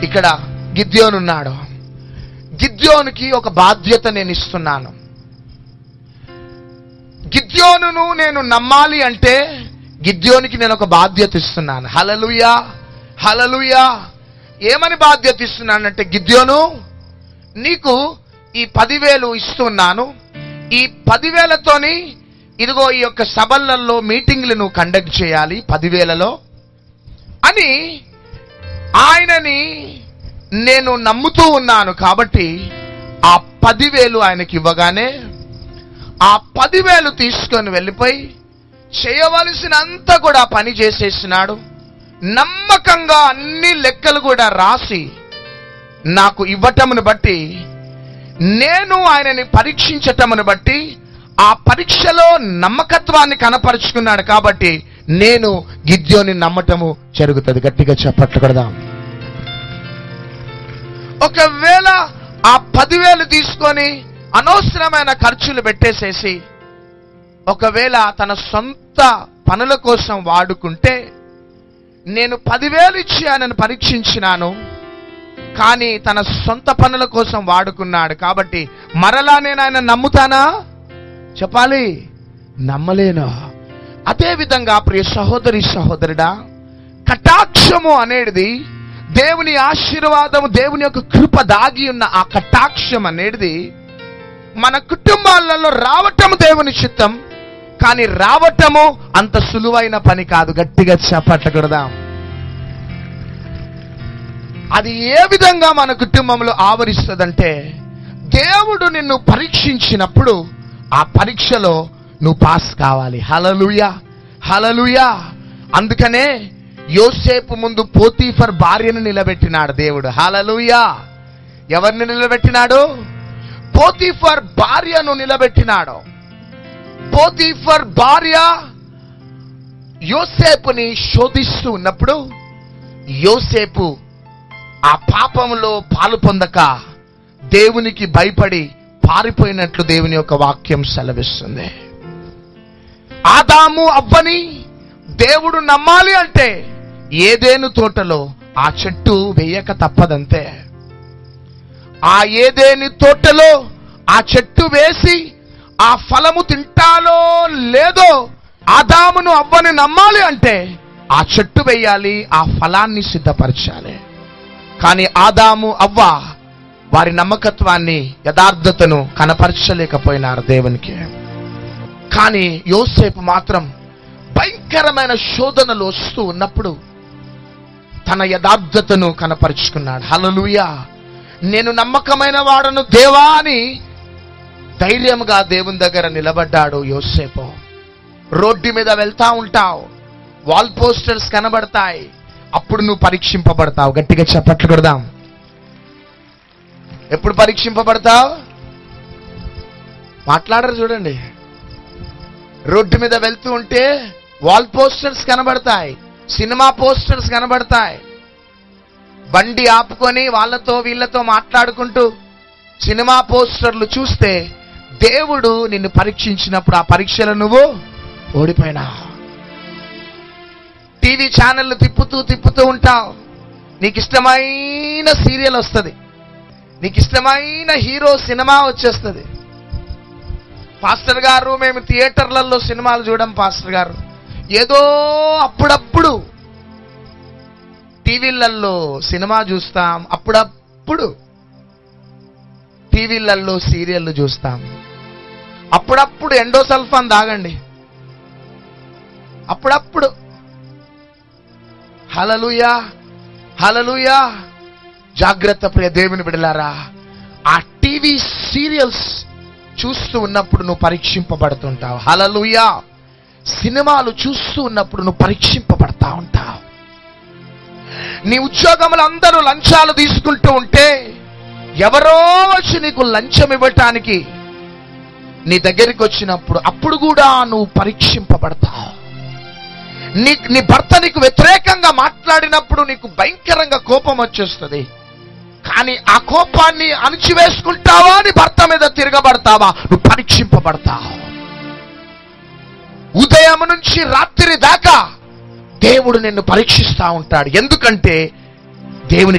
ఇక్కడ గిద్యోను ఉన్నాడు. గిద్యోనుకి ఒక బాధ్యత నేను ఇస్తున్నాను. గిద్యోనును నేను నమ్మాలి అంటే గిద్యోనికి నేను ఒక బాధ్యత ఇస్తున్నాను. హల్లెలూయా, హల్లెలూయా. ఏమని బాధ్యత ఇస్తున్నానంటే, గిద్యోను, నీకు ఈ 10,000 ఇస్తున్నాను. ఈ 10,000తోని ఇదిగో ఈ యొక్క సభలలో మీటింగ్లు నువ్వు కండక్ట్ చేయాలి 10,000లో అని ఆయనని నేను నమ్ముతూ ఉన్నాను. కాబట్టి ఆ 10,000 ఆయనకి ఇవ్వగానే ఆ 10,000 తీసుకొని వెళ్ళిపోయి చేయవలసినంత కూడా పని చేసేసినాడు. నమ్మకంగా అన్ని లెక్కలు కూడా రాసి నాకు ఇవ్వటమును బట్టి, నేను ఆయనని పరీక్షించటమును బట్టి ఆ పరీక్షలో నమ్మకత్వాన్ని కనపరుచుకున్నాడు. కాబట్టి నేను గిద్యోని నమ్మటము జరుగుతుంది. గట్టిగా చప్పట్లు కొడదాం. ఒకవేళ ఆ 10,000 తీసుకొని అనవసరమైన ఖర్చులు పెట్టేసేసి ఒకవేళ తన సొంత పనుల కోసం వాడుకుంటే, నేను 10,000 ఇచ్చి ఆయనను పరీక్షించినాను, కానీ తన సొంత పనుల కోసం వాడుకున్నాడు. కాబట్టి మరలా నేను ఆయన నమ్ముతానా? చెప్పాలి, నమ్మలేను. అదే విధంగా ప్రియ సహోదరి సహోదరుడా, కటాక్షము అనేది దేవుని ఆశీర్వాదము, దేవుని యొక్క కృప దాగి ఉన్న ఆ కటాక్షం అనేది మన కుటుంబాలలో రావటము దేవుని చిత్తం. కానీ రావటము అంత సులువైన పని కాదు. గట్టిగా చప్పట్లు కొడదాం. అది ఏ విధంగా మన కుటుంబంలో ఆవరిస్తుందంటే, దేవుడు నిన్ను పరీక్షించినప్పుడు ఆ పరీక్షలో నువ్వు పాస్ కావాలి. హల్లెలూయా, హల్లెలూయా. అందుకనే యోసేపు ముందు పోతీఫర్ భార్యను నిలబెట్టినాడు దేవుడు. హల్లెలూయా. ఎవరిని నిలబెట్టినాడు? పోతీఫర్ భార్యను నిలబెట్టినాడు. పోతీఫర్ భార్య యోసేపుని శోధిస్తూ ఉన్నప్పుడు యోసేపు ఆ పాపంలో పాలు పొందక దేవునికి భయపడి పారిపోయినట్లు దేవుని యొక్క వాక్యం సెలవిస్తుంది. ఆదాము అవ్వని దేవుడు నమ్మాలి అంటే ఏదెను తోటలో ఆ చెట్టు వేయక తప్పదంతే. ఆ ఏదెను తోటలో ఆ చెట్టు వేసి ఆ ఫలము తింటాలో లేదో ఆదామును అవ్వని నమ్మాలి అంటే ఆ చెట్టు వేయాలి, ఆ ఫలాన్ని సిద్ధపరచాలి. కానీ ఆదాము అవ్వ వారి నమ్మకత్వాన్ని, యథార్థతను కనపరచలేకపోయినారు దేవునికి. కానీ యోసేపు మాత్రం భయంకరమైన శోధనలు వస్తూ ఉన్నప్పుడు తన యథార్థతను కనపరుచుకున్నాడు. హల్లెలూయా. నేను నమ్మకమైన వాడను దేవా అని ధైర్యంగా దేవుని దగ్గర నిలబడ్డాడు యోసేపు. రోడ్డు మీద వెళ్తా ఉంటావు, వాల్ పోస్టర్స్ కనబడతాయి, అప్పుడు నువ్వు పరీక్షింపబడతావు. గట్టిగా చప్పట్లు కొడదాం. ఎప్పుడు పరీక్షింపబడతావు? మాట్లాడరు చూడండి. రోడ్డు మీద వెళ్తూ ఉంటే వాల్ పోస్టర్స్ కనబడతాయి, సినిమా పోస్టర్స్ కనబడతాయి. బండి ఆపుకొని వాళ్ళతో వీళ్ళతో మాట్లాడుకుంటూ సినిమా పోస్టర్లు చూస్తే దేవుడు నిన్ను పరీక్షించినప్పుడు ఆ పరీక్షలో నువ్వు ఓడిపోయినా. టీవీ ఛానళ్ళు తిప్పుతూ ఉంటావు. నీకు ఇష్టమైన సీరియల్ వస్తుంది, నీకు ఇష్టమైన హీరో సినిమా వచ్చేస్తుంది. పాస్టర్ గారు, మేము థియేటర్లలో సినిమాలు చూడం పాస్టర్ గారు, ఏదో అప్పుడప్పుడు టీవీలలో సినిమా చూస్తాం, అప్పుడప్పుడు టీవీలలో సీరియళ్ళు చూస్తాం, అప్పుడప్పుడు ఎండోసల్ఫాన్ తాగండి, అప్పుడప్పుడు. హల్లెలూయా, హల్లెలూయా. జాగ్రత్త ప్రియ దేవుని బిడ్డలారా. ఆ టీవీ సీరియల్స్ చూస్తూ ఉన్నప్పుడు నువ్వు పరీక్షింపబడుతుంటావు. హల్లెలూయా. సినిమాలు చూస్తూ ఉన్నప్పుడు నువ్వు పరీక్షింపబడతా ఉంటావు. నీ ఉద్యోగములు అందరూ లంచాలు తీసుకుంటూ ఉంటే ఎవరో వచ్చి నీకు లంచం ఇవ్వటానికి నీ దగ్గరికి వచ్చినప్పుడు అప్పుడు కూడా నువ్వు పరీక్షింపబడతావు. నీ భర్త నీకు వ్యతిరేకంగా మాట్లాడినప్పుడు నీకు భయంకరంగా కోపం వచ్చేస్తుంది. కానీ ఆ కోపాన్ని అణిచివేసుకుంటావా, నీ భర్త మీద తిరగబడతావా, నువ్వు పరీక్షింపబడతావు. ఉదయం నుంచి రాత్రి దాకా దేవుడు నిన్ను పరీక్షిస్తూ ఉంటాడు. ఎందుకంటే దేవుని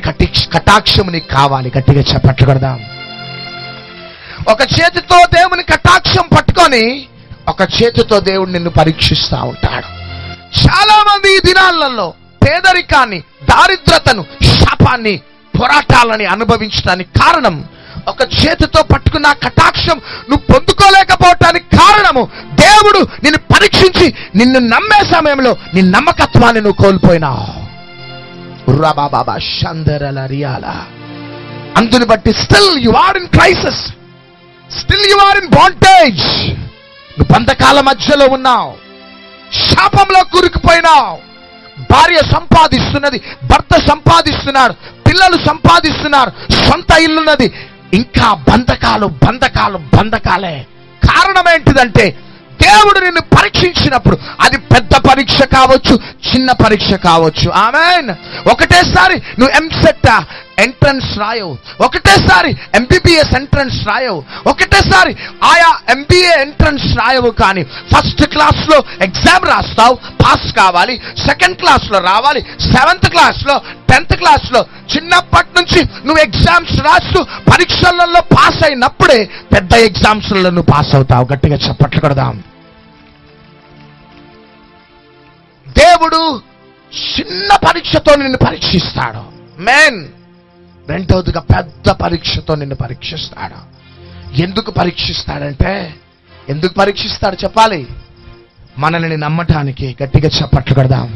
కటాక్షము నీకు కావాలి. గట్టిగా చప్పట్లు కొడదాం. ఒక చేతితో దేవుని కటాక్షం పట్టుకొని ఒక చేతితో దేవుడు నిన్ను పరీక్షిస్తూ ఉంటాడు. చాలా మంది ఈ దినాలలో పేదరికాన్ని, దారిద్రతను, శాపాన్ని, పోరాటాలని అనుభవించడానికి కారణం, ఒక చేతితో పట్టుకున్న కటాక్షం నువ్వు పొందుకోలేకపోవటానికి కారణము, దేవుడు నిన్ను పరీక్షించి నిన్ను నమ్మే సమయంలో నీ నమ్మకత్వాన్ని నువ్వు కోల్పోయినావు. అందుని బట్టి still you are in crisis, still you are in bondage. నువ్వు బంధకాల మధ్యలో ఉన్నావు, శాపంలో కూరుకుపోయినావు. భార్య సంపాదిస్తున్నది, భర్త సంపాదిస్తున్నాడు, పిల్లలు సంపాదిస్తున్నారు, సొంత ఇల్లున్నది, ఇంకా బంధకాలే. కారణం ఏంటిదంటే దేవుడు నిన్ను పరీక్షించినప్పుడు అది పెద్ద పరీక్ష కావచ్చు, చిన్న పరీక్ష కావచ్చు. ఆమేన్. ఒకటేసారి నువ్వు ఎంసెట్ ఎంట్రన్స్ రాయవు, ఒకటేసారి ఎంబీబీఎస్ ఎంట్రన్స్ రాయవు, ఒకటేసారి ఆయా ఎంబీఏ ఎంట్రన్స్ రాయవు. కానీ ఫస్ట్ క్లాస్ లో ఎగ్జామ్ రాస్తావు, పాస్ కావాలి. సెకండ్ క్లాస్ లో రావాలి, 7th క్లాస్ లో, 10th క్లాస్ లో. చిన్నప్పటి నుంచి నువ్వు ఎగ్జామ్స్ రాస్తూ పరీక్షలలో పాస్ అయినప్పుడే పెద్ద ఎగ్జామ్స్ లో నువ్వు పాస్ అవుతావు. గట్టిగా చప్పట్లు కొడదాం. దేవుడు చిన్న పరీక్షతో నిన్ను పరీక్షిస్తాడు. మెయిన్ రెండవదిగా పెద్ద పరీక్షతో నిన్ను పరీక్షిస్తాడు. ఎందుకు పరీక్షిస్తాడంటే, ఎందుకు పరీక్షిస్తాడు చెప్పాలి? మనల్ని నమ్మటానికి. గట్టిగా చప్పట్లు కొడదాం.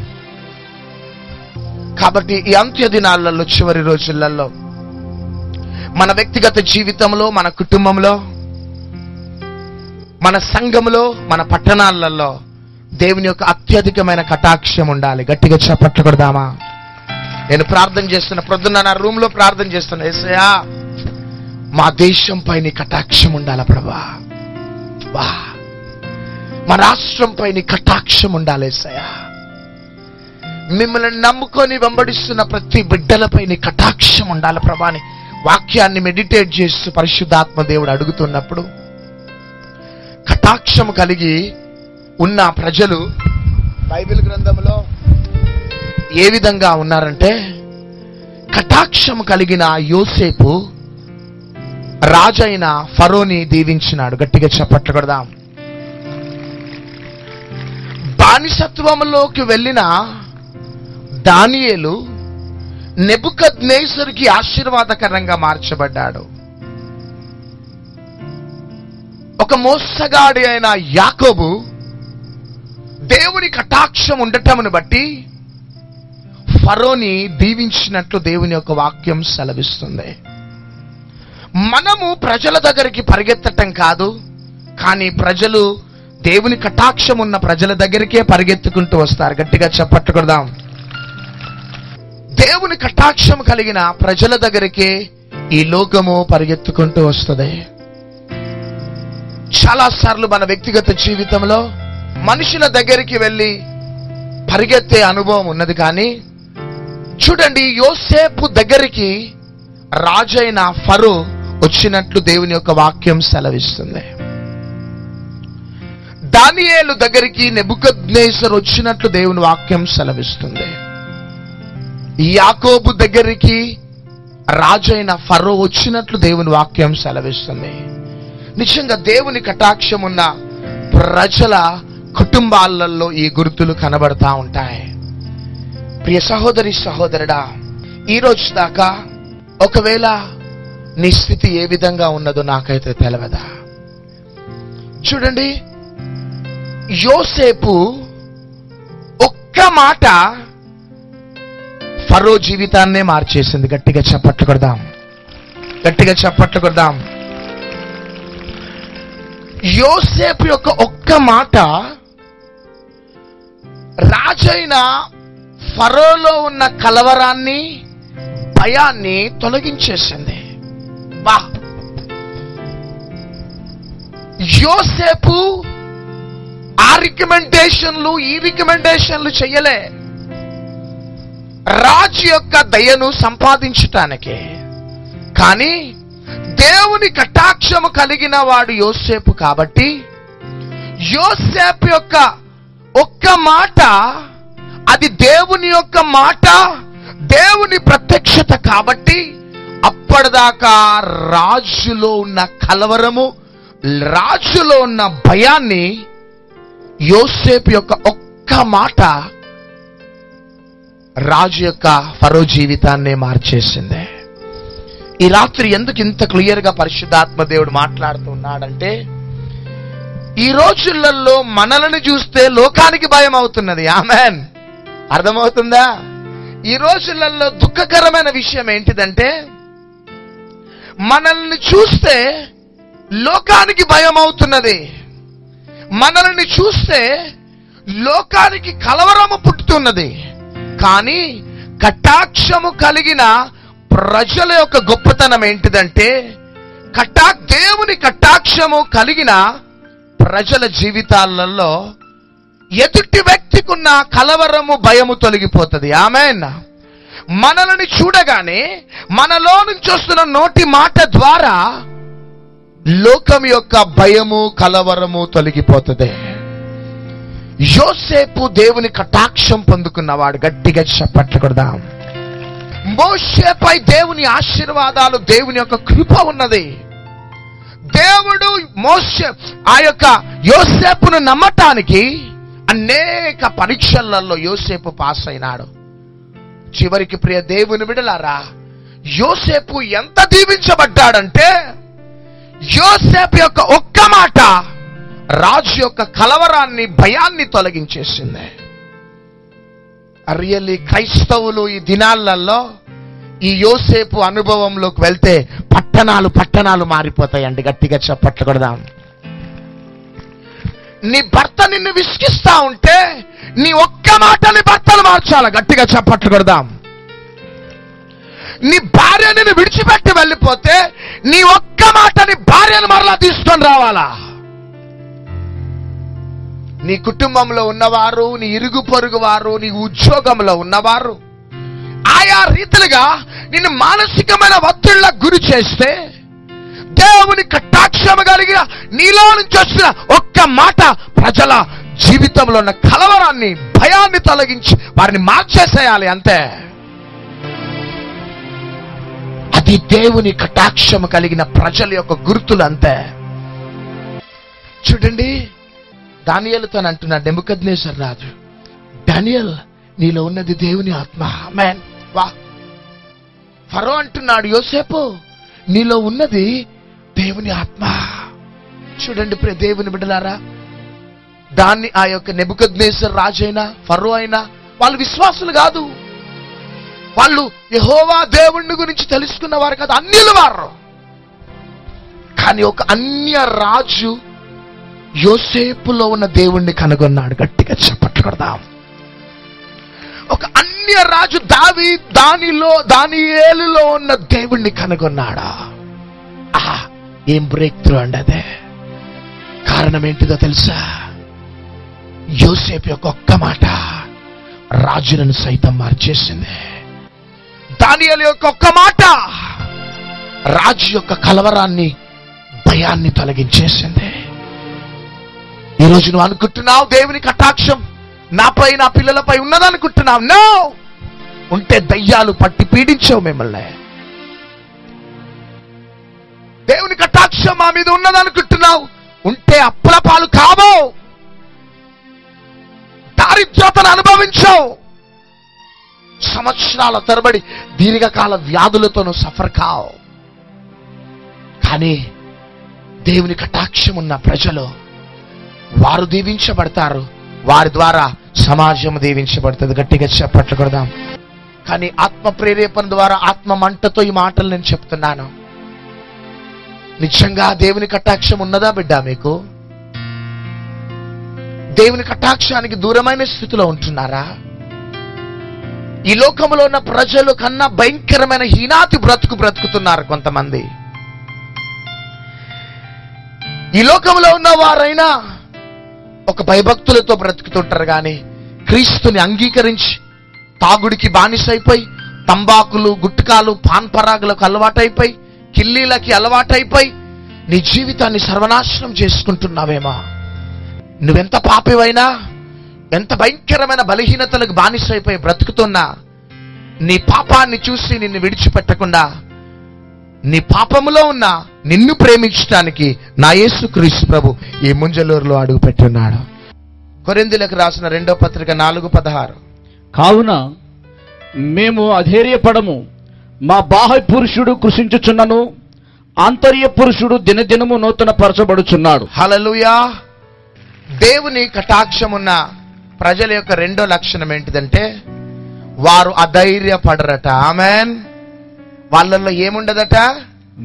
కాబట్టి ఈ అంత్య దినాలలో, చివరి రోజులలో మన వ్యక్తిగత జీవితంలో, మన కుటుంబంలో, మన సంఘంలో, మన పట్టణాలలో దేవుని యొక్క అత్యధికమైన కటాక్షం ఉండాలి. గట్టిగా చప్పట్లు కొడదామా? నేను ప్రార్థన చేస్తున్న ప్రొద్దున నా రూమ్ లో ప్రార్థన చేస్తున్నా, యేసయ్యా మా దేశంపై నీ కటాక్షం ఉండాల ప్రభా, మా రాష్ట్రంపై నీ కటాక్షం ఉండాలి యేసయ్యా. మిమ్మల్ని నమ్ముకొని వెంబడిస్తున్న ప్రతి బిడ్డలపై నీ కటాక్షం ఉండాలి ప్రభా అని వాక్యాన్ని మెడిటేట్ చేస్తూ పరిశుద్ధాత్మ దేవుడు అడుగుతున్నప్పుడు, కటాక్షం కలిగి ఉన్న ప్రజలు బైబిల్ గ్రంథంలో ఏ విధంగా ఉన్నారంటే, కటాక్షం కలిగిన యోసేపు రాజైన ఫరోని దీవించినాడు. గట్టిగా చప్పట్లు కొడదాం. బానిసత్వంలోకి వెళ్ళిన దానియేలు నెబుకద్నెజరుకి ఆశీర్వాదకరంగా మార్చబడ్డాడు. ఒక మోసగాడి అయిన యాకోబు దేవుని కటాక్షం ఉండటమును బట్టి ఫరోని దీవించినట్లు దేవుని యొక్క వాక్యం సెలవిస్తుంది. మనము ప్రజల దగ్గరికి పరిగెత్తటం కాదు, కానీ ప్రజలు దేవుని కటాక్షం ఉన్న ప్రజల దగ్గరికే పరిగెత్తుకుంటూ వస్తారు. గట్టిగా చప్పట్లు కొడదాం. దేవుని కటాక్షం కలిగిన ప్రజల దగ్గరికే ఈ లోకము పరిగెత్తుకుంటూ వస్తుంది. చాలాసార్లు మన వ్యక్తిగత జీవితంలో మనుషుల దగ్గరికి వెళ్ళి పరిగెత్తే అనుభవం ఉన్నది. కానీ చూడండి, యోసేపు దగ్గరికి రాజైన ఫరో వచ్చినట్లు దేవుని యొక్క వాక్యం సెలవిస్తుంది. దానియేలు దగ్గరికి నెబుకద్నెజరు వచ్చినట్లు దేవుని వాక్యం సెలవిస్తుంది. యాకోబు దగ్గరికి రాజైన ఫరో వచ్చినట్లు దేవుని వాక్యం సెలవిస్తుంది. నిజంగా దేవుని కటాక్షం ఉన్న ప్రజల కుటుంబాలలో ఈ గుర్తులు కనబడతా ఉంటాయి. ప్రియ సహోదరి సహోదరుడా, ఈ రోజు దాకా ఒకవేళ నీ స్థితి ఏ విధంగా ఉన్నదో నాకైతే తెలియదా. చూడండి, యోసేపు ఒక్క మాట ఫరో జీవితాన్నే మార్చేసింది. గట్టిగా చప్పట్లు కొడదాం. గట్టిగా చప్పట్లు కొడదాం. యోసేపు యొక్క ఒక్క మాట రాజైన ఫరోలో ఉన్న కలవరాన్ని, భయాన్ని తొలగించేసింది. యోసేపు ఆ రికమెండేషన్లు ఈ రికమెండేషన్లు చెయ్యలే, రాజు యొక్క దయను సంపాదించటానికి. కానీ దేవుని కటాక్షము కలిగిన వాడు యోసేపు కాబట్టి యోసేపు యొక్క ఒక్క మాట, అది దేవుని యొక్క మాట, దేవుని ప్రత్యక్షత కాబట్టి అప్పటిదాకా రాజులో ఉన్న కలవరము, రాజులో ఉన్న భయాన్ని యోసేపు యొక్క ఒక్క మాట రాజు యొక్క ఫరో జీవితాన్నే మార్చేసింది. ఈ రాత్రి ఎందుకు ఇంత క్లియర్ గా పరిశుద్ధాత్మ దేవుడు మాట్లాడుతున్నాడంటే, ఈ రోజులలో మనల్ని చూస్తే లోకానికి భయం అవుతున్నది. ఆమెన్. అర్థమవుతుందా? ఈ రోజులలో దుఃఖకరమైన విషయం ఏంటిదంటే, మనల్ని చూస్తే లోకానికి భయం అవుతున్నది. మనల్ని చూస్తే లోకానికి కలవరము పుట్టుతున్నది. కానీ కటాక్షము కలిగిన ప్రజల యొక్క గొప్పతనం ఏంటిదంటే, దేవుని కటాక్షము కలిగిన ప్రజల జీవితాలలో ఎదుటి వ్యక్తికి ఉన్న కలవరము, భయము తొలగిపోతుంది. ఆమేన్. మనల్ని చూడగానే మనలో నుంచి వస్తున్న నోటి మాట ద్వారా లోకం యొక్క భయము, కలవరము తొలగిపోతుంది. యోసేపు దేవుని కటాక్షం పొందుకున్నవాడు. గట్టిగా చప్పట్లు కొడదాం. మోషేపై దేవుని ఆశీర్వాదాలు, దేవుని యొక్క కృప ఉన్నది. దేవుడు ఆ యొక్క యోసేపును నమ్మటానికి అనేక పరీక్షలలో యోసేపు పాస్ అయినాడు. చివరికి ప్రియ దేవుని బిడ్డలారా, యోసేపు ఎంత దీవించబడ్డాడంటే, యోసేపు యొక్క ఒక్క మాట రాజు యొక్క కలవరాన్ని, భయాన్ని తొలగించేసింది. రియల్లీ క్రైస్తవులు ఈ దినాలలో ఈ యోసేపు అనుభవంలోకి వెళ్తే పట్టణాలు మారిపోతాయండి. గట్టిగా చప్పట్లు కొడదాం. నీ భర్త నిన్ను విసిగిస్తా ఉంటే నీ ఒక్క మాటని భర్తను మార్చాలి. గట్టిగా చప్పట్లు కొడదాం. నీ భార్య నిన్ను విడిచిపెట్టి వెళ్ళిపోతే నీ ఒక్క మాటని భార్యను మరలా తీసుకొని రావాలా. నీ కుటుంబంలో ఉన్నవారు, నీ ఇరుగు పొరుగు వారు, నీ ఉద్యోగంలో ఉన్నవారు ఆయా రీతిలుగా నిన్ను మానసికమైన ఒత్తిళ్లకు గురి చేస్తే, దేవుని కటాక్షము కలిగిన నీలో నుంచి వచ్చిన ఒక్క మాట ప్రజల జీవితంలో ఉన్న కలవరాన్ని, భయాన్ని తొలగించి వారిని మార్చేసేయాలి. అంతే. అది దేవుని కటాక్షము కలిగిన ప్రజల యొక్క గుర్తులు. అంతే. చూడండి, దానియేలుతో అంటున్నాడు నెబుకద్నెజర్ రాజు, దానియేల్ నీలో ఉన్నది దేవుని ఆత్మ. ఆమేన్. వా. ఫరో అంటున్నాడు, యోసేపు నీలో ఉన్నది దేవుని ఆత్మ. చూడండి ప్రియ దేవుని బిడ్డలారా, దాన్ని ఆ యొక్క నెబుకద్నెజర్ రాజు అయినా, ఫరో అయినా వాళ్ళు విశ్వాసులు కాదు. వాళ్ళు యెహోవా దేవుని గురించి తెలుసుకున్న వారు కాదు, అన్యులు వారు. కానీ ఒక అన్య రాజు యోసేపులో ఉన్న దేవుణ్ణి కనుగొన్నాడు. గట్టిగా చప్పట్లు కొడదాం. ఒక అన్య రాజు దానియేలులో ఉన్న దేవుణ్ణి కనుగొన్నాడా. ఏం బ్రేక్ త్రూ అండి అదే. కారణం ఏంటిదో తెలుసా? యోసేపు యొక్క ఒక్క మాట రాజులను సైతం మార్చేసింది. దానియేలు యొక్క ఒక్క మాట రాజు యొక్క కలవరాన్ని, భయాన్ని తొలగించేసింది. ఈరోజు నువ్వు అనుకుంటున్నావు దేవుని కటాక్షం నాపై, నా పిల్లలపై ఉన్నదనుకుంటున్నావు. నో. ఉంటే దయ్యాలు పట్టి పీడించావు మిమ్మల్ని. దేవుని కటాక్షం మా మీద ఉన్నదనుకుంటున్నావు. ఉంటే అప్పుల పాలు కావో, దారిద్ర్యతను అనుభవించావు, సంవత్సరాల తరబడి దీర్ఘకాల వ్యాధులతోనూ సఫర్ కావు. కానీ దేవుని కటాక్షం ఉన్న ప్రజలు వారు దీవించబడతారు. వారి ద్వారా సమాజం దీవించబడుతుంది. గట్టిగా చప్పట్లు కొడదాం. కానీ ఆత్మ ప్రేరేపణ ద్వారా, ఆత్మ మంటతో ఈ మాటలు నేను చెప్తున్నాను. నిజంగా దేవుని కటాక్షం ఉన్నదా బిడ్డ మీకు? దేవుని కటాక్షానికి దూరమైన స్థితిలో ఉంటున్నారా? ఈ లోకంలో ఉన్న ప్రజలు కన్నా భయంకరమైన హీనాతి బ్రతుకుతున్నారు కొంతమంది. ఈ లోకంలో ఉన్న వారైనా ఒక భయభక్తులతో బ్రతుకుతుంటారు, కానీ క్రీస్తుని అంగీకరించి తాగుడికి బానిసైపోయి, తంబాకులు, గుట్కాలు, పాన్ పరాగులకు అలవాటైపోయి, కిల్లీలకి అలవాటైపోయి నీ జీవితాన్ని సర్వనాశనం చేసుకుంటున్నావేమో. నువ్వెంత పాపివైనా, ఎంత భయంకరమైన బలహీనతలకు బానిసైపోయి బ్రతుకుతున్నా నీ పాపాన్ని చూసి నిన్ను విడిచిపెట్టకుండా నీ పాపములో ఉన్న నిన్ను ప్రేమించడానికి నా యేసుక్రీస్తు ప్రభు ఈ ముంజలూరులో అడుగు పెట్టున్నాడు. కొరింథీయులకు రాసిన 2వ పత్రిక 4:16. కావున మేము అధైర్యపడము, మా బాహ్య పురుషుడు కృషించుచున్నను, ఆంతర్య పురుషుడు దినదినము నూతన పరచబడుచున్నాడు. హల్లెలూయా. దేవుని కటాక్షమున్న ప్రజల యొక్క రెండో లక్షణం ఏంటిదంటే వారు అధైర్యపడరట. ఆమెన్. వాళ్ళల్లో ఏముండదట?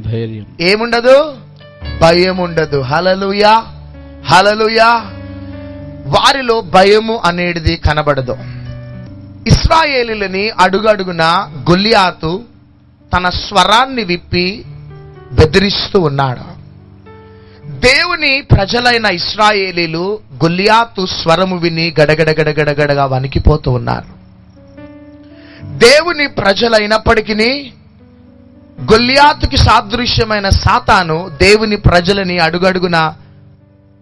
ధైర్యం. ఏముండదు? భయం ఉండదు. హల్లెలూయా, హల్లెలూయా. వారిలో భయము అనేది కనబడదు. ఇశ్రాయేలీయులని అడుగడుగున గొల్లియాతు తన స్వరాన్ని విప్పి బెదిరిస్తూ ఉన్నాడు. దేవుని ప్రజలైన ఇశ్రాయేలీలు గొల్లియాతు స్వరము విని గడగడగడగడగడగా వణికిపోతూ ఉన్నారు. దేవుని ప్రజలైనప్పటికీ గొల్లియాతుకి సాదృశ్యమైన సాతాను దేవుని ప్రజలని అడుగడుగున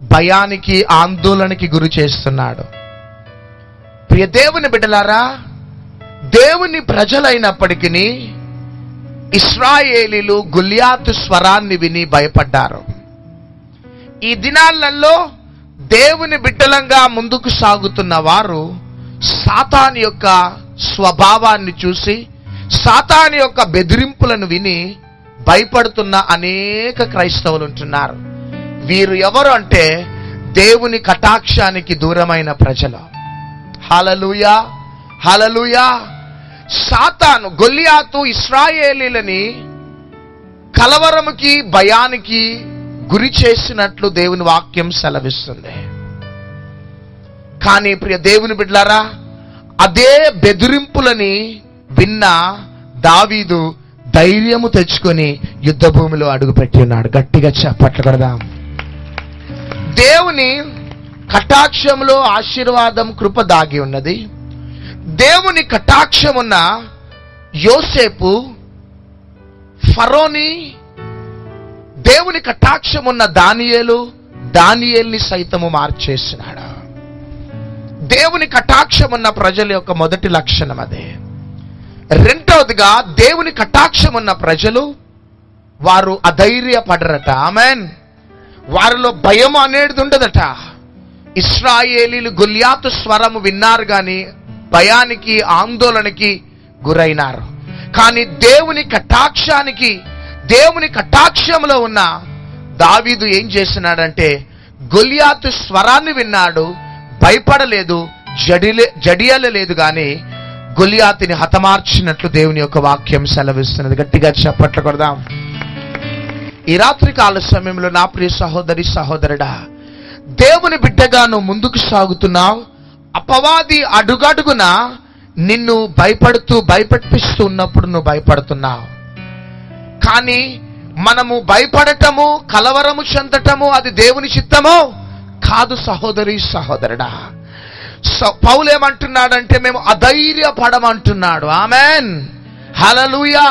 భయానికి, ఆందోళనకి గురి చేస్తున్నాడు. ప్రియ దేవుని బిడ్డలారా, దేవుని ప్రజలైనప్పటికీ ఇశ్రాయేలీలు గొల్లియాతు స్వరాన్ని విని భయపడ్డారు. ఈ దినాలలో దేవుని బిడ్డలంగా ముందుకు సాగుతున్న వారు సాతాను యొక్క స్వభావాన్ని చూసి, సాతాను యొక్క బెదిరింపులను విని భయపడుతున్న అనేక క్రైస్తవులు ఉంటున్నారు. వీరు ఎవరు అంటే దేవుని కటాక్షానికి దూరమైన ప్రజలు. హల్లెలూయా, హల్లెలూయా. సాతాను, గొల్లియాతు ఇశ్రాయేలీలని కలవరముకి, భయానికి గురి చేసినట్లు దేవుని వాక్యం సెలవిస్తుంది. కానీ ప్రియ దేవుని బిడ్డలారా, అదే బెదిరింపులని విన్న దావీదు ధైర్యము తెచ్చుకొని యుద్ధ భూమిలో అడుగుపెట్టి ఉన్నాడు. గట్టిగా చప్పట్లు కొడదాం. దేవుని కటాక్షంలో ఆశీర్వాదం, కృప దాగి ఉన్నది. దేవుని కటాక్షం ఉన్న యోసేపు ఫరోని, దేవుని కటాక్షం ఉన్న దానియేలుని సైతము మార్చేసినాడు. దేవుని కటాక్షం ఉన్న ప్రజల యొక్క మొదటి లక్షణం అదే. రెండవదిగా, దేవుని కటాక్షం ఉన్న ప్రజలు వారు అధైర్యపడరట. ఆమెన్. వారిలో భయం అనేది ఉండదట. ఇశ్రాయేలీలు గొల్లియాతు స్వరము విన్నారు గాని భయానికి, ఆందోళనకి గురైనారు. కానీ దేవుని కటాక్షంలో ఉన్న దావీదు ఏం చేసినాడంటే గొల్లియాతు స్వరాన్ని విన్నాడు, భయపడలేదు, జడియలేదు గాని గొల్లియాతుని హతమార్చినట్లు దేవుని యొక్క వాక్యం సెలవిస్తున్నది. గట్టిగా చప్పట్లు కొడదాం. ఈ రాత్రి కాల సమయంలో నా ప్రియ సహోదరి, సహోదరుడా, దేవుని బిడ్డగా నువ్వు ముందుకు సాగుతున్నావు. అపవాది అడుగడుగున నిన్ను భయపెట్టిస్తూ ఉన్నప్పుడు నువ్వు భయపడుతున్నావు. కానీ మనము భయపడటము, కలవరము చెందటము అది దేవుని చిత్తమో కాదు. సహోదరి, సహోదరుడా, పౌలు ఏమంటున్నాడంటే మేము అధైర్యపడమంటున్నాడు. ఆమెన్, హల్లెలూయా.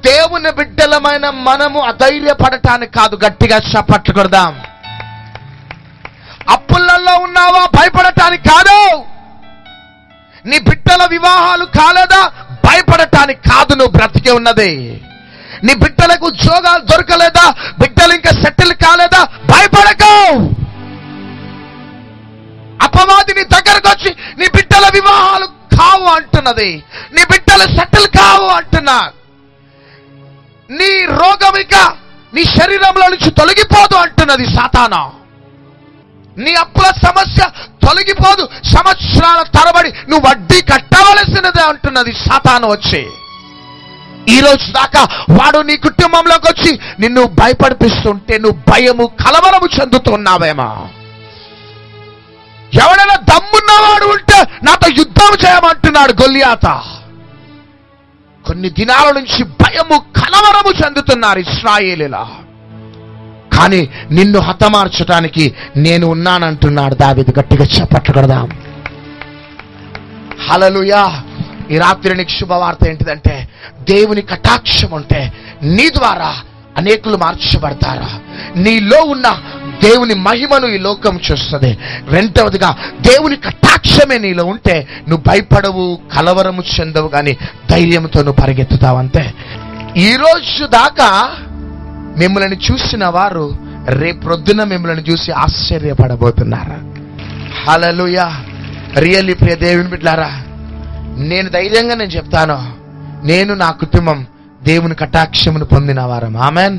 దేవుని బిడ్డలమైన మనము అధైర్యపడటానికి కాదు. గట్టిగా చప్పట్లు కొడదాం. అప్పులలో ఉన్నావా? భయపడటానికి కాదు. నీ బిడ్డల వివాహాలు కాలేదా? భయపడటానికి కాదు నువ్వు బ్రతికే ఉన్నది. నీ బిడ్డలకు ఉద్యోగాలు దొరకలేదా? బిడ్డలు ఇంకా సెటిల్ కాలేదా? భయపడకు. అపవాది నీ దగ్గరకు వచ్చి నీ బిడ్డల వివాహాలు కావు అంటున్నది, నీ బిడ్డలు సెటిల్ కావు అంటున్నా. నీ రోగం ఇక నీ శరీరంలో నుంచి తొలగిపోదు అంటున్నది సాతాను. నీ అప్పుల సమస్య తొలగిపోదు, సంవత్సరాల తరబడి నువ్వు వడ్డీ కట్టవలసినదే అంటున్నది సాతాను వచ్చి. ఈ రోజు దాకా వాడు నీ కుటుంబంలోకి వచ్చి నిన్ను భయపడిపిస్తుంటే నువ్వు భయము, కలవరము చెందుతున్నావేమో. ఎవడైనా దమ్మున్నవాడు ఉంటే నాతో యుద్ధం చేయమంటున్నాడు గొల్లియాత. కొన్ని దినాల నుంచి భయము, కలవరము చెందుతున్నారు ఇశ్రాయేలీయులు. కానీ నిన్ను హతమార్చడానికి నేను ఉన్నానంటున్నాడు దావీదు. గట్టిగా చప్పట్లు కొడదాం. హల్లెలూయా. ఈ రాత్రి నీకు శుభవార్త ఏంటిదంటే దేవుని కటాక్షం ఉంటే నీ ద్వారా అనేకులు మార్చబడతారు. నీలో ఉన్న దేవుని మహిమను ఈ లోకం చూస్తుంది. రెండవదిగా దేవుని కటాక్షమే నీలో ఉంటే నువ్వు భయపడవు, కలవరము చెందవు, కానీ ధైర్యంతో నువ్వు పరిగెత్తుతావు అంతే. ఈ రోజు దాకా మిమ్మల్ని చూసిన వారు రేపొద్దున మిమ్మల్ని చూసి ఆశ్చర్యపడబోతున్నారు. హల్లెలూయా. రియల్లీ ప్రియ దేవుని బిడ్డలారా, నేను ధైర్యంగా చెప్తాను, నేను నా కుటుంబం దేవుని కటాక్షమును పొందిన వారం. ఆమెన్.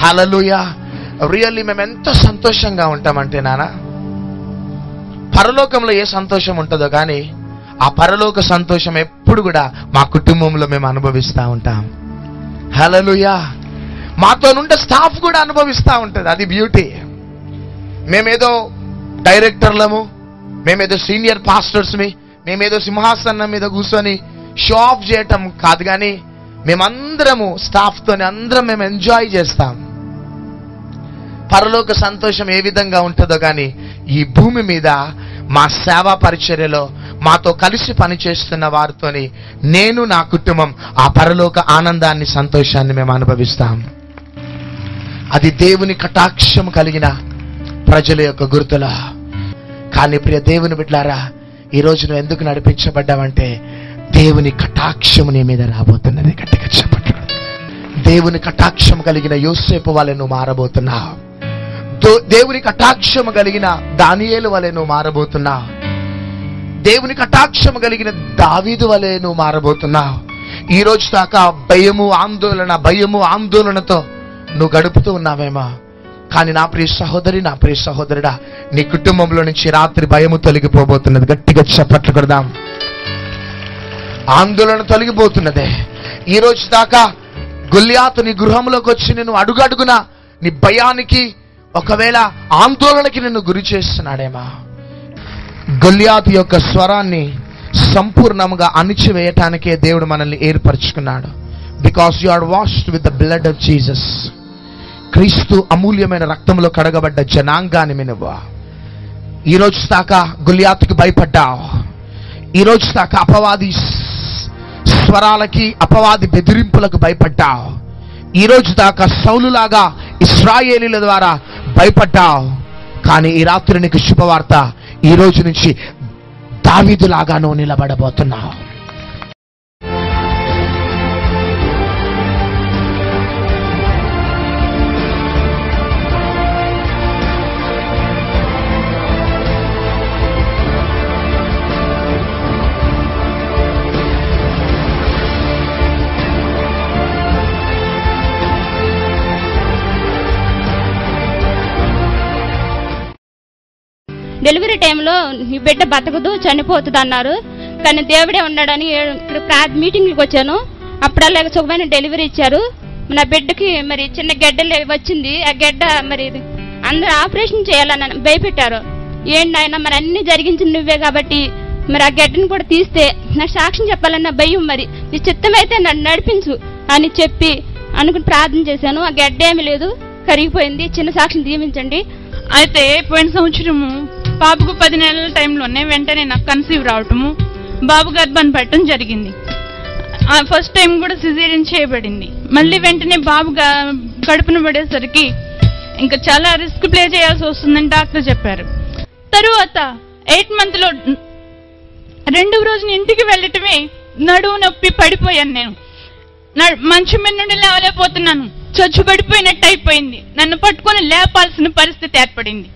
హల్లెలూయా. రియల్లీ మేము ఎంత సంతోషంగా ఉంటామంటే నాన్న, పరలోకంలో ఏ సంతోషం ఉంటుందో కానీ ఆ పరలోక సంతోషం ఎప్పుడు కూడా మా కుటుంబంలో మేము అనుభవిస్తూ ఉంటాం. హల్లెలూయా. మాతో నుండి స్టాఫ్ కూడా అనుభవిస్తూ ఉంటుంది. అది బ్యూటీ. మేమేదో డైరెక్టర్లము, మేమేదో సీనియర్ పాస్టర్స్మి, మేమేదో సింహాసనం మీద కూర్చొని షో ఆఫ్ చేయటం కాదు, కానీ మేమందరము స్టాఫ్తోని అందరం మేము ఎంజాయ్ చేస్తాం. పరలోక సంతోషం ఏ విధంగా ఉంటుందో కానీ ఈ భూమి మీద మా సేవా పరిచర్యలో మాతో కలిసి పనిచేస్తున్న వారితోని నేను నా కుటుంబం ఆ పరలోక ఆనందాన్ని, సంతోషాన్ని మేము అనుభవిస్తాం. అది దేవుని కటాక్షం కలిగిన ప్రజల యొక్క గుర్తుల. కానీ ప్రియ దేవుని బిడ్డలారా, ఈరోజు నువ్వు ఎందుకు నడిపించబడ్డావంటే దేవుని కటాక్షము నీ మీద రాబోతున్నది. గట్టిగా చెప్పండి. దేవుని కటాక్షం కలిగిన యోసేపు వలె నువ్వు మారబోతున్నావు. దేవుని కటాక్షము కలిగిన దానియేలు వలె నువ్వు మారబోతున్నావు. దేవుని కటాక్షము కలిగిన దావీదు వలె నువ్వు మారబోతున్నావు. ఈ రోజు దాకా భయము ఆందోళనతో నువ్వు గడుపుతూ ఉన్నావేమో, కానీ నా ప్రియ సహోదరి, నా ప్రియ సహోదరుడా, నీ కుటుంబంలో నుంచి రాత్రి భయము తొలగిపోబోతున్నది. గట్టిగా చప్పట్లు కొడదాం. ఆందోళన తొలగిపోతున్నదే. ఈ రోజు దాకా గొల్లియాతు నీ గృహంలోకి వచ్చి నేను అడుగడుగునా నీ భయానికి, ఒకవేళ ఆందోళనకి నిన్ను గురి చేస్తున్నాడేమా, గొల్లియాతు యొక్క స్వరాన్ని సంపూర్ణంగా అణిచివేయటానికే దేవుడు మనల్ని ఏర్పరచుకున్నాడు. Because you are washed with the blood of Jesus. క్రీస్తు అమూల్యమైన రక్తంలో కడగబడ్డ జనాంగాన్ని నువ్వు ఈ రోజు దాకా గొల్లియాతుకి భయపడ్డావు. ఈ రోజు దాకా అపవాది స్వరాలకి, అపవాది బెదిరింపులకు భయపడ్డావు. ఈ రోజు దాకా సౌలులాగా ఇశ్రాయేలీల ద్వారా భయపడ్డావు. కానీ ఈ రాత్రి నీకు శుభవార్త, ఈ రోజు నుంచి దావీదులాగా నువ్వు నిలబడబోతున్నావు. డెలివరీ టైంలో నీ బిడ్డ బతకదు, చనిపోతుంది అన్నారు. కానీ దేవుడే ఉన్నాడని ఇక్కడ మీటింగ్కి వచ్చాను. అప్పుడల్లా సుఖమైన డెలివరీ ఇచ్చారు. నా బిడ్డకి మరి చిన్న గెడ్డలు వచ్చింది. ఆ గెడ్డ మరి అందరూ ఆపరేషన్ చేయాలని భయపెట్టారు. ఏంటి ఆయన, మరి అన్ని జరిగించింది నువ్వే కాబట్టి మరి ఆ గెడ్డను కూడా తీస్తే నాకు సాక్ష్యం చెప్పాలన్న భయం, మరి నీ చిత్తమైతే నన్ను నడిపించు అని చెప్పి అనుకుని ప్రార్థన చేశాను. ఆ గెడ్డ ఏమీ లేదు, కరిగిపోయింది. చిన్న సాక్ష్యం దీవించండి. అయితే పోయిన సంవత్సరము బాబుకు 10 నెలల టైంలోనే వెంటనే నాకు కన్సీవ్ రావటము, బాబు గర్భాన్ని పెట్టడం జరిగింది. ఫస్ట్ టైం కూడా సిజేరియన్ చేయబడింది. మళ్ళీ వెంటనే బాబు కడుపున పడేసరికి ఇంకా చాలా రిస్క్ ప్లే చేయాల్సి వస్తుందని డాక్టర్ చెప్పారు. తరువాత 8 మంత్లో 2వ రోజున ఇంటికి వెళ్ళటమే నడువు నొప్పి పడిపోయాను. నేను మంచం మీద నుండి లేవలేకపోతున్నాను. చచ్చుబడిపోయినట్టు అయిపోయింది. నన్ను పట్టుకొని లేపాల్సిన పరిస్థితి ఏర్పడింది.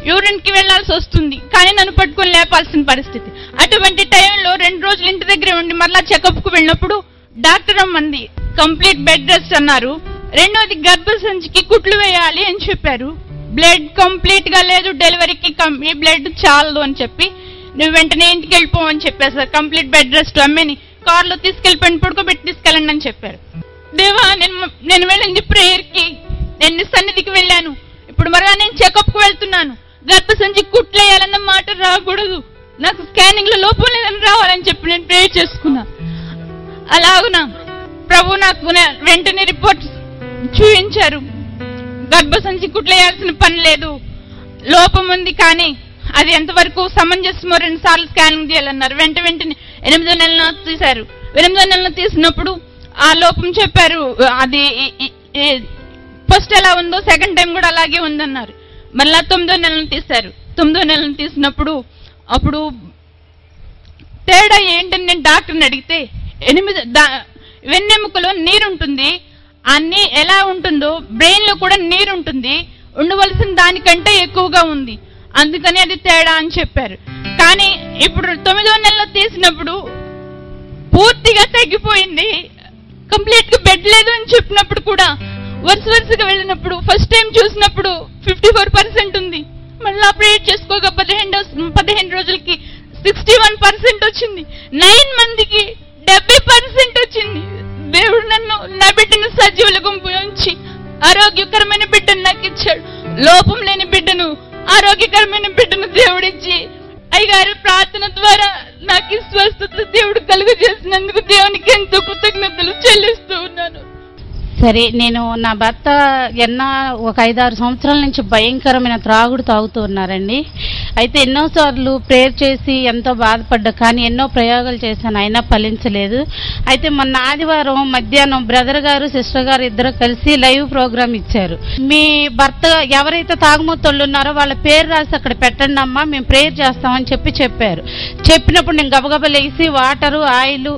యూరిన్కి వెళ్లాల్సి వస్తుంది, కానీ నన్ను పట్టుకొని లేపాల్సిన పరిస్థితి. అటువంటి టైంలో 2 రోజులు ఇంటి దగ్గరే ఉండి మరలా చెకప్కు వెళ్ళినప్పుడు డాక్టర్ అమ్మంది కంప్లీట్ బెడ్ రెస్ట్ అన్నారు. రెండోది గర్భసంచికి కుట్లు వేయాలి అని చెప్పారు. బ్లడ్ కంప్లీట్ గా లేదు, డెలివరీకి ఈ బ్లడ్ చాలదు అని చెప్పి నువ్వు వెంటనే ఇంటికి వెళ్ళిపోవని చెప్పేసారు. కంప్లీట్ బెడ్ రెస్ట్ అమ్మని కార్లో తీసుకెళ్ళిపోయి పడుకోబెట్టి తీసుకెళ్ళండి అని చెప్పారు. దేవా, నేను వెళ్ళింది ప్రేయర్ కి, నేను సన్నిధికి వెళ్ళాను. ఇప్పుడు మరలా నేను చెకప్ కు వెళ్తున్నాను. గర్భసంచి కుట్లేయాలన్న మాట రాకూడదు, నాకు స్కానింగ్ లో లోపం లేదని రావాలని చెప్పి నేను ప్రేయర్ చేసుకున్నా. అలాగున ప్రభు నాకు వెంటనే రిపోర్ట్ చూపించారు. గర్భసంచి కుట్లేయాల్సిన పని లేదు, లోపం ఉంది, కానీ అది ఎంతవరకు సమంజసమో 2 సార్లు స్కానింగ్ చేయాలన్నారు. వెంటనే 8వ నెలలో తీశారు. 8వ నెలలో తీసినప్పుడు ఆ లోపం చెప్పారు. అది ఫస్ట్ ఎలా ఉందో సెకండ్ టైం కూడా అలాగే ఉందన్నారు. మళ్ళా 9వ నెలను తీశారు. 9వ నెలను తీసినప్పుడు అప్పుడు తేడా ఏంటని నేను డాక్టర్ని అడిగితే వెన్నెముకలో నీరు ఉంటుంది, అన్నీ ఎలా ఉంటుందో బ్రెయిన్ లో కూడా నీరు ఉంటుంది, ఉండవలసిన దానికంటే ఎక్కువగా ఉంది, అందుకని అది తేడా అని చెప్పారు. కానీ ఇప్పుడు 9వ నెలలో తీసినప్పుడు పూర్తిగా తగ్గిపోయింది, కంప్లీట్ గా బెడ్ లేదు అని చెప్పినప్పుడు కూడా వరుసగా వెళ్ళినప్పుడు ఫస్ట్ టైం చూసినప్పుడు 54% ఉంది. మళ్ళీ ఆపరేట్ చేసుకోగా 15 రోజులకి 61% వచ్చింది. 9 మందికి 70% వచ్చింది. దేవుడు నన్ను నా బిడ్డను సజీవుల గుంపు ఉంచి ఆరోగ్యకరమైన బిడ్డను నాకు ఇచ్చాడు. లోపం లేని బిడ్డను, ఆరోగ్యకరమైన బిడ్డను దేవుడిచ్చి అయ్యగారి ప్రార్థన ద్వారా నాకు స్వస్థత దేవుడు కలుగజేసినందుకు దేవునికి ఎంతో కృతజ్ఞతలు చెల్లిస్తూ ఉన్నాను. సరే, నేను నా భర్త ఒక 5-6 సంవత్సరాల నుంచి భయంకరమైన త్రాగుడు తాగుతూ ఉన్నారండి. అయితే ఎన్నోసార్లు ప్రేయర్ చేసి ఎంతో బాధపడ్డా, కానీ ఎన్నో ప్రయోగాలు చేశాను, అయినా ఫలించలేదు. అయితే మొన్న ఆదివారం మధ్యాహ్నం బ్రదర్ గారు సిస్టర్ గారు ఇద్దరు కలిసి లైవ్ ప్రోగ్రామ్ ఇచ్చారు. మీ భర్త ఎవరైతే తాగుమూతోళ్ళు ఉన్నారో వాళ్ళ పేరు రాసి అక్కడ పెట్టండి అమ్మా, మేము ప్రేయర్ చేస్తామని చెప్పారు. చెప్పినప్పుడు నేను గబగబా లేసి వాటరు ఆయిల్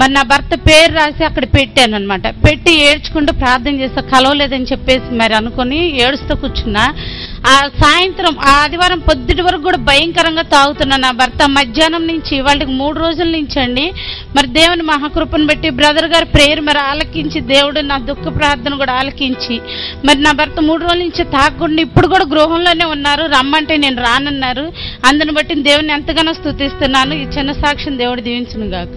మరి నా భర్త పేరు రాసి అక్కడ పెట్టాను అనమాట. పెట్టి ఏడ్చుకుంటూ ప్రార్థన చేస్తా, కలవలేదని చెప్పేసి మరి అనుకుని ఏడుస్తూ కూర్చున్నా. ఆ సాయంత్రం ఆదివారం పొద్దుటి వరకు కూడా భయంకరంగా తాగుతున్నా నా భర్త. మధ్యాహ్నం నుంచి వాళ్ళకి 3 రోజుల నుంచి అండి మరి దేవుని మహాకృపను బట్టి బ్రదర్ గారు ప్రేయర్ మరి ఆలకించి దేవుడు నా దుఃఖ ప్రార్థన కూడా ఆలకించి మరి నా భర్త 3 రోజుల నుంచి తాగకుండా ఇప్పుడు కూడా గృహంలోనే ఉన్నారు. రమ్మంటే నేను రానన్నారు. అందుని బట్టి దేవుని ఎంతగానో స్తుతిస్తున్నాను. ఈ చిన్న సాక్ష్యం దేవుడు దీవించును గాక.